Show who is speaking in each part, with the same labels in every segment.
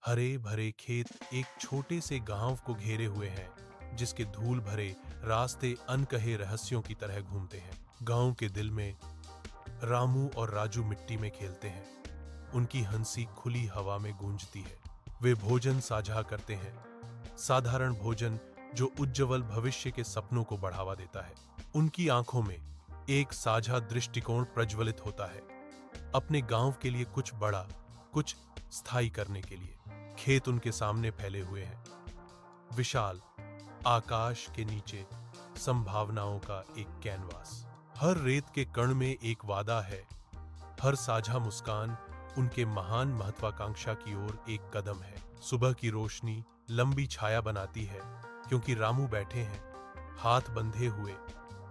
Speaker 1: हरे भरे खेत एक छोटे से गांव को घेरे हुए हैं, जिसके धूल भरे रास्ते अनकहे रहस्यों की तरह घूमते हैं। गांव के दिल में रामू और राजू मिट्टी में खेलते हैं। उनकी हंसी खुली हवा में गूंजती है। वे भोजन साझा करते हैं, साधारण भोजन जो उज्जवल भविष्य के सपनों को बढ़ावा देता है। उनकी आंखों में एक साझा दृष्टिकोण प्रज्वलित होता है, अपने गांव के लिए कुछ बड़ा, कुछ स्थायी करने के लिए। खेत उनके सामने फैले हुए हैं, विशाल आकाश के नीचे संभावनाओं का एक कैनवास। हर रेत के कण में एक वादा है, हर साझा मुस्कान उनके महान महत्वाकांक्षा की ओर एक कदम है। सुबह की रोशनी लंबी छाया बनाती है, क्योंकि रामू बैठे हैं हाथ बंधे हुए।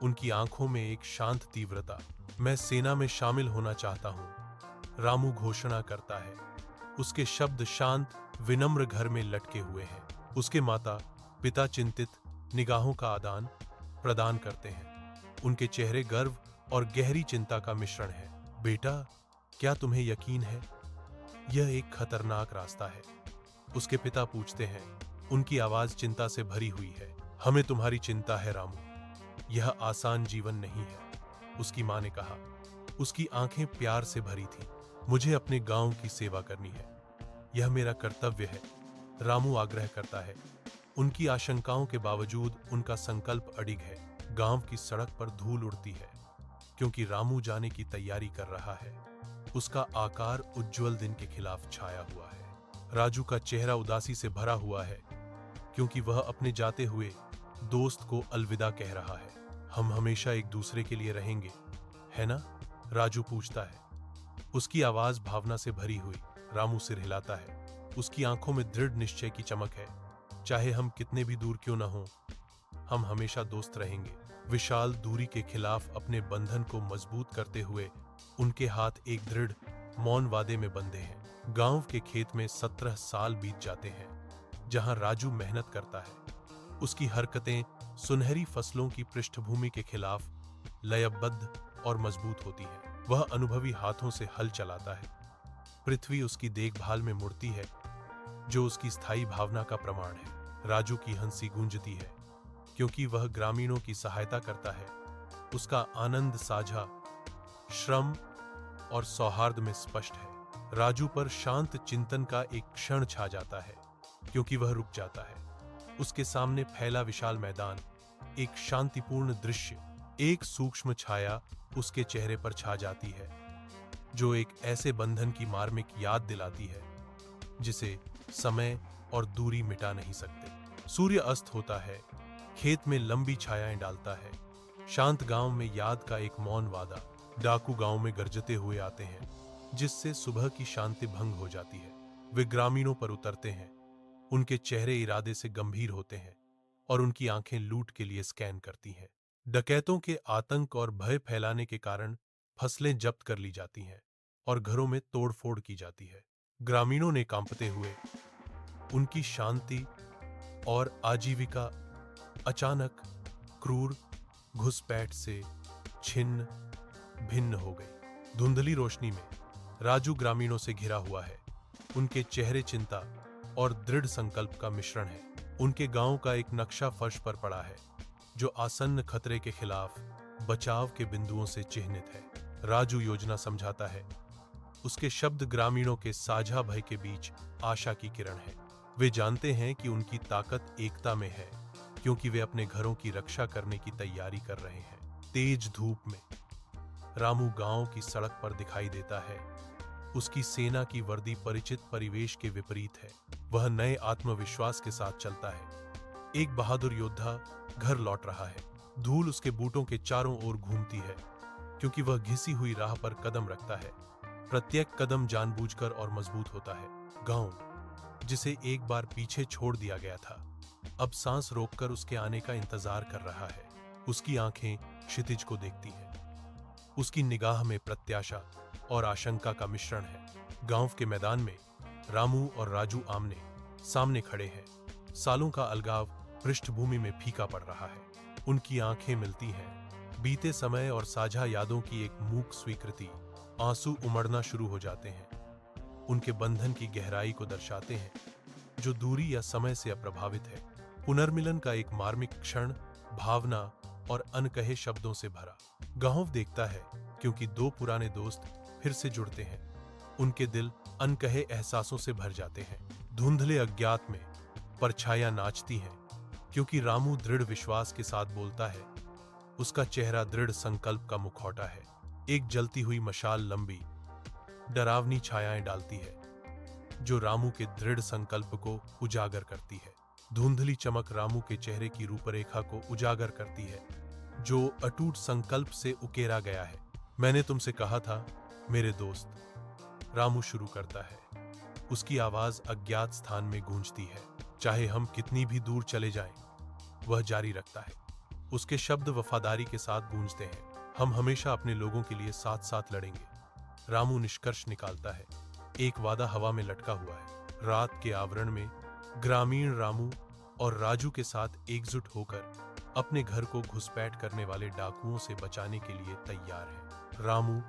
Speaker 1: उनकी आंखों में एक शांत तीव्रता। मैं सेना में शामिल होना चाहता हूं, रामू घोषणा करता है। उसके शब्द शांत विनम्र घर में लटके हुए हैं। उसके माता पिता चिंतित निगाहों का आदान प्रदान करते हैं। उनके चेहरे गर्व और गहरी चिंता का मिश्रण है। बेटा, क्या तुम्हें यकीन है? यह एक खतरनाक रास्ता है, उसके पिता पूछते हैं। उनकी आवाज चिंता से भरी हुई है। हमें तुम्हारी चिंता है रामू, यह आसान जीवन नहीं है, उसकी मां ने कहा। उसकी आंखें प्यार से भरी थीं। मुझे अपने गांव की सेवा करनी है, यह मेरा कर्तव्य है, रामू आग्रह करता है। उनकी आशंकाओं के बावजूद उनका संकल्प अडिग है। गांव की सड़क पर धूल उड़ती है, क्योंकि रामू जाने की तैयारी कर रहा है। उसका आकार उज्जवल दिन के खिलाफ छाया हुआ है। राजू का चेहरा उदासी से भरा हुआ है, क्योंकि वह अपने जाते हुए दोस्त को अलविदा कह रहा है। हम हमेशा एक दूसरे के लिए रहेंगे, है ना? राजू पूछता है, उसकी आवाज भावना से भरी हुई। रामू सिर हिलाता है। उसकी आंखों में दृढ़ निश्चय की चमक है। चाहे हम कितने भी दूर क्यों न हों, हम हमेशा दोस्त रहेंगे। विशाल दूरी के खिलाफ अपने बंधन को मजबूत करते हुए उनके हाथ एक दृढ़ मौन वादे में बंधे हैं। गांव के खेत में 17 साल बीत जाते हैं, जहां राजू मेहनत करता है। उसकी हरकतें सुनहरी फसलों की पृष्ठभूमि के खिलाफ लयबद्ध और मजबूत होती हैं। वह अनुभवी हाथों से हल चलाता है। पृथ्वी उसकी देखभाल में मुड़ती है, जो उसकी स्थायी भावना का प्रमाण है। राजू की हंसी गूंजती है, क्योंकि वह ग्रामीणों की सहायता करता है। उसका आनंद साझा, श्रम और सौहार्द में स्पष्ट है। राजू पर शांत चिंतन का एक क्षण छा जाता है, क्योंकि वह रुक जाता है। उसके सामने फैला विशाल मैदान, एक शांतिपूर्ण दृश्य, एक सूक्ष्म छाया उसके चेहरे पर छा जाती है, जो एक ऐसे बंधन की मार्मिक याद दिलाती है जिसे समय और दूरी मिटा नहीं सकते। सूर्य अस्त होता है, खेत में लंबी छायाएं डालता है। शांत गांव में याद का एक मौन वादा। डाकू गांव में गरजते हुए आते हैं, जिससे सुबह की शांति भंग हो जाती है। वे ग्रामीणों पर उतरते हैं। उनके चेहरे इरादे से गंभीर होते हैं और उनकी आंखें लूट के लिए स्कैन करती हैं। डकैतों के आतंक और भय फैलाने के कारण फसलें जब्त कर ली जाती हैं और घरों में तोड़फोड़ की जाती है। ग्रामीणों ने कांपते हुए उनकी शांति और आजीविका अचानक क्रूर घुसपैठ से छिन्न भिन्न हो गई। धुंधली रोशनी में राजू ग्रामीणों से घिरा हुआ है। उनके चेहरे चिंता और दृढ़ संकल्प का मिश्रण है। उनके गांव का एक नक्शा फर्श पर पड़ा है, जो आसन्न खतरे के खिलाफ बचाव के बिंदुओं से चिह्नित है। राजू योजना समझाता है। उसके शब्द ग्रामीणों के साझा भय के बीच आशा की किरण है। वे जानते हैं कि उनकी ताकत एकता में है, क्योंकि वे अपने घरों की रक्षा करने की तैयारी कर रहे हैं। तेज धूप में रामू गांव की सड़क पर दिखाई देता है। उसकी सेना की वर्दी परिचित परिवेश के विपरीत है। वह नए आत्मविश्वास के साथ चलता है। एक बहादुर योद्धा घर लौट रहा है। धूल उसके बूटों के चारों ओर घूमती है, क्योंकि वह घिसी हुई राह पर कदम रखता है। प्रत्येक कदम जानबूझकर और मजबूत होता है। गांव, जिसे एक बार पीछे छोड़ दिया गया था, अब सांस रोककर उसके आने का इंतजार कर रहा है। उसकी आंखें क्षितिज को देखती हैं। उसकी निगाह में प्रत्याशा और आशंका का मिश्रण है। गांव के मैदान में रामू और राजू आमने सामने खड़े हैं। सालों का अलगाव पृष्ठभूमि में फीका पड़ रहा है। उनकी आंखें मिलती हैं। बीते समय और साझा यादों की एक मूक स्वीकृति। आंसू उमड़ना शुरू हो जाते हैं। उनके बंधन की गहराई को दर्शाते हैं, जो दूरी या समय से अप्रभावित है। पुनर्मिलन का एक मार्मिक क्षण, भावना और अनकहे शब्दों से भरा। गांव देखता है क्योंकि दो पुराने दोस्त फिर से जुड़ते हैं। उनके दिल अनकहे एहसासों से भर जाते हैं। धुंधले अज्ञात में परछाइयां नाचती हैं क्योंकि रामू दृढ़ विश्वास के साथ बोलता है। उसका चेहरा दृढ़ संकल्प का मुखौटा है। एक जलती हुई मशाल लंबी डरावनी छायाएं डालती है, जो रामू के दृढ़ संकल्प को उजागर करती है। धुंधली चमक रामू के चेहरे की रूपरेखा को उजागर करती है, जो अटूट संकल्प से उकेरा गया है। मैंने तुमसे कहा था मेरे दोस्त, रामू शुरू करता है। उसकी आवाज अज्ञात स्थान में गूंजती है। चाहे हम कितनी भी दूर चले जाएं, वह जारी रखता है। उसके शब्द वफादारी के साथ गूंजते हैं। हम हमेशा अपने लोगों के लिए साथ साथ लड़ेंगे। रामू निष्कर्ष निकालता है। एक वादा हवा में लटका हुआ है। रात के आवरण में ग्रामीण रामू और राजू के साथ एकजुट होकर अपने घर को घुसपैठ करने वाले डाकुओं से बचाने के लिए तैयार है। रामू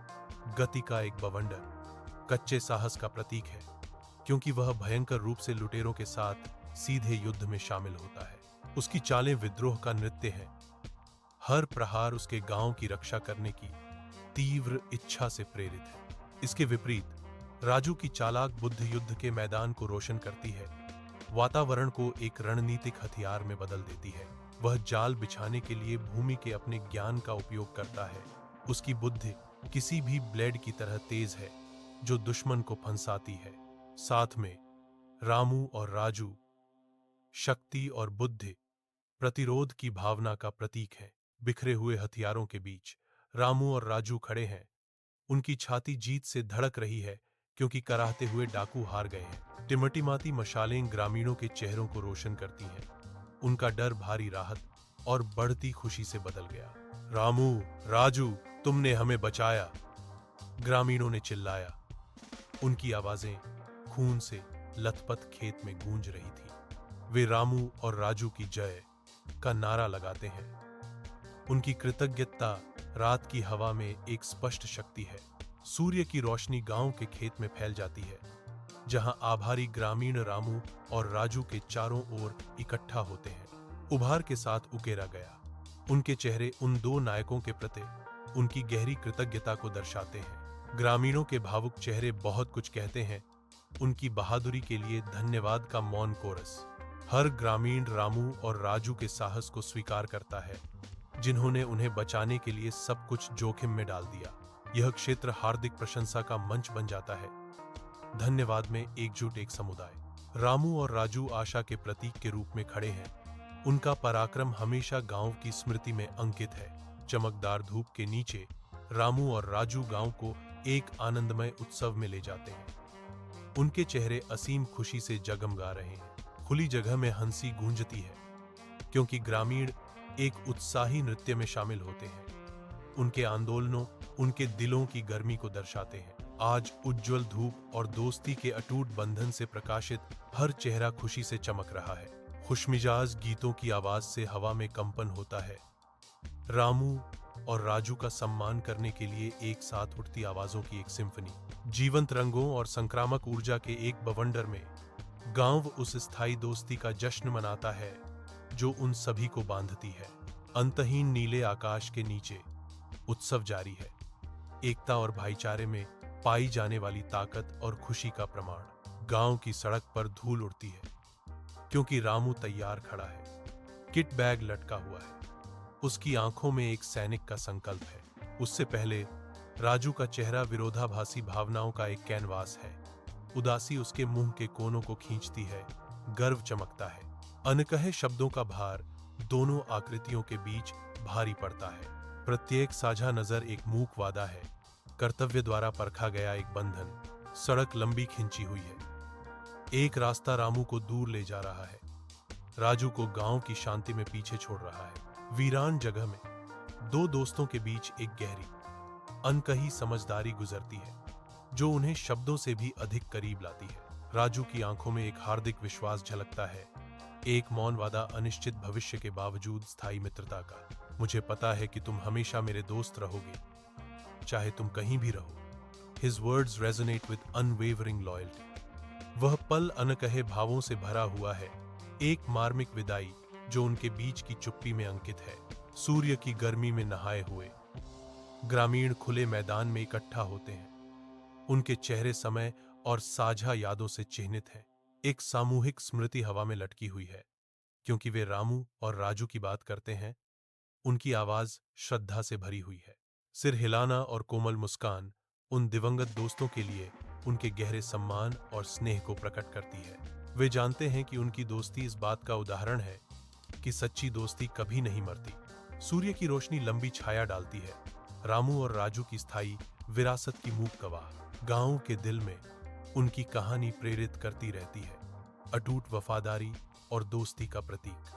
Speaker 1: गति का एक बवंडर, कच्चे साहस का प्रतीक है, क्योंकि वह भयंकर रूप से लुटेरों के साथ सीधे युद्ध में शामिल होता है। उसकी चालें विद्रोह का नृत्य हैं। हर प्रहार उसके गांव की रक्षा करने की तीव्र इच्छा से प्रेरित है। इसके विपरीत राजू की चालाक बुद्धि युद्ध के मैदान को रोशन करती है, वातावरण को एक रणनीतिक हथियार में बदल देती है। वह जाल बिछाने के लिए भूमि के अपने ज्ञान का उपयोग करता है। उसकी बुद्धि किसी भी ब्लेड की तरह तेज है, जो दुश्मन को फंसाती है। साथ में रामू और राजू शक्ति और बुद्धि, प्रतिरोध की भावना का प्रतीक है। बिखरे हुए हथियारों के बीच रामू और राजू खड़े हैं। उनकी छाती जीत से धड़क रही है, क्योंकि कराहते हुए डाकू हार गए हैं। टिमटिमाती मशालें ग्रामीणों के चेहरों को रोशन करती हैं। उनका डर भारी राहत और बढ़ती खुशी से बदल गया। रामू, राजू, तुमने हमें बचाया, ग्रामीणों ने चिल्लाया। उनकी आवाजें खून से लथपथ खेत में गूंज रही थी। वे रामू और राजू की जय का नारा लगाते हैं। उनकी कृतज्ञता रात की हवा में एक स्पष्ट शक्ति है। सूर्य की रोशनी गांव के खेत में फैल जाती है, जहां आभारी ग्रामीण रामू और राजू के चारों ओर इकट्ठा होते हैं। उभार के साथ उकेरा गया। उनके चेहरे उन दो नायकों के प्रति उनकी गहरी कृतज्ञता को दर्शाते हैं। ग्रामीणों के भावुक चेहरे बहुत कुछ कहते हैं। उनकी बहादुरी के लिए धन्यवाद का मौन कोरस। हर ग्रामीण रामू और राजू के साहस को स्वीकार करता है, जिन्होंने उन्हें बचाने के लिए सब कुछ जोखिम में डाल दिया। यह क्षेत्र हार्दिक प्रशंसा का मंच बन जाता है। धन्यवाद में एकजुट एक समुदाय। रामू और राजू आशा के प्रतीक के रूप में खड़े हैं। उनका पराक्रम हमेशा गांव की स्मृति में अंकित है। चमकदार धूप के नीचे रामू और राजू गांव को एक आनंदमय उत्सव में ले जाते हैं। उनके चेहरे असीम खुशी से जगमगा रहे हैं। खुली जगह में हंसी गूंजती है, क्योंकि ग्रामीण एक उत्साही नृत्य में शामिल होते हैं। उनके आंदोलनों उनके दिलों की गर्मी को दर्शाते हैं। आज उज्जवल धूप और दोस्ती के अटूट बंधन से प्रकाशित हर चेहरा खुशी से चमक रहा है। खुशमिजाज गीतों की आवाज से हवा में कंपन होता है। रामू और राजू का सम्मान करने के लिए एक साथ उठती आवाजों की एक सिम्फनी। जीवंत रंगों और संक्रामक ऊर्जा के एक बवंडर में गांव उस स्थायी दोस्ती का जश्न मनाता है जो उन सभी को बांधती है। अंतहीन नीले आकाश के नीचे उत्सव जारी है। एकता और भाईचारे में पाई जाने वाली ताकत और खुशी का प्रमाण। गांव की सड़क पर धूल उड़ती है, क्योंकि रामू तैयार खड़ा है। किट बैग लटका हुआ है। उसकी आंखों में एक सैनिक का संकल्प है। उससे पहले राजू का चेहरा विरोधाभासी भावनाओं का एक कैनवास है। उदासी उसके मुंह के कोनों को खींचती है, गर्व चमकता है। अनकहे शब्दों का भार दोनों आकृतियों के बीच भारी पड़ता है। प्रत्येक साझा नजर एक मूक वादा है, कर्तव्य द्वारा परखा गया एक बंधन। सड़क लंबी खिंची हुई है। एक रास्ता रामू को दूर ले जा रहा है, राजू को गांव की शांति में पीछे छोड़ रहा है। वीरान जगह में दो दोस्तों के बीच एक गहरी अनकही समझदारी गुजरती है, जो उन्हें शब्दों से भी अधिक करीब लाती है। राजू की आंखों में एक हार्दिक विश्वास झलकता है, एक मौन वादा अनिश्चित भविष्य के बावजूद स्थायी मित्रता का। मुझे पता है कि तुम हमेशा मेरे दोस्त रहोगे, चाहे तुम कहीं भी रहो। His words resonate with unwavering loyalty. वह पल अनकहे भावों से भरा हुआ है, एक मार्मिक विदाई जो उनके बीच की चुप्पी में अंकित है। सूर्य की गर्मी में नहाए हुए ग्रामीण खुले मैदान में इकट्ठा होते हैं। उनके चेहरे समय और साझा यादों से चिह्नित हैं। एक सामूहिक स्मृति हवा में लटकी हुई है, क्योंकि वे रामू और राजू की बात करते हैं। उनकी आवाज श्रद्धा से भरी हुई है। सिर हिलाना और कोमल मुस्कान उन दिवंगत दोस्तों के लिए उनके गहरे सम्मान और स्नेह को प्रकट करती है। वे जानते हैं कि उनकी दोस्ती इस बात का उदाहरण है कि सच्ची दोस्ती कभी नहीं मरती। सूर्य की रोशनी लंबी छाया डालती है। रामू और राजू की स्थायी विरासत की मूक गवाह गांव के दिल में उनकी कहानी प्रेरित करती रहती है, अटूट वफादारी और दोस्ती का प्रतीक।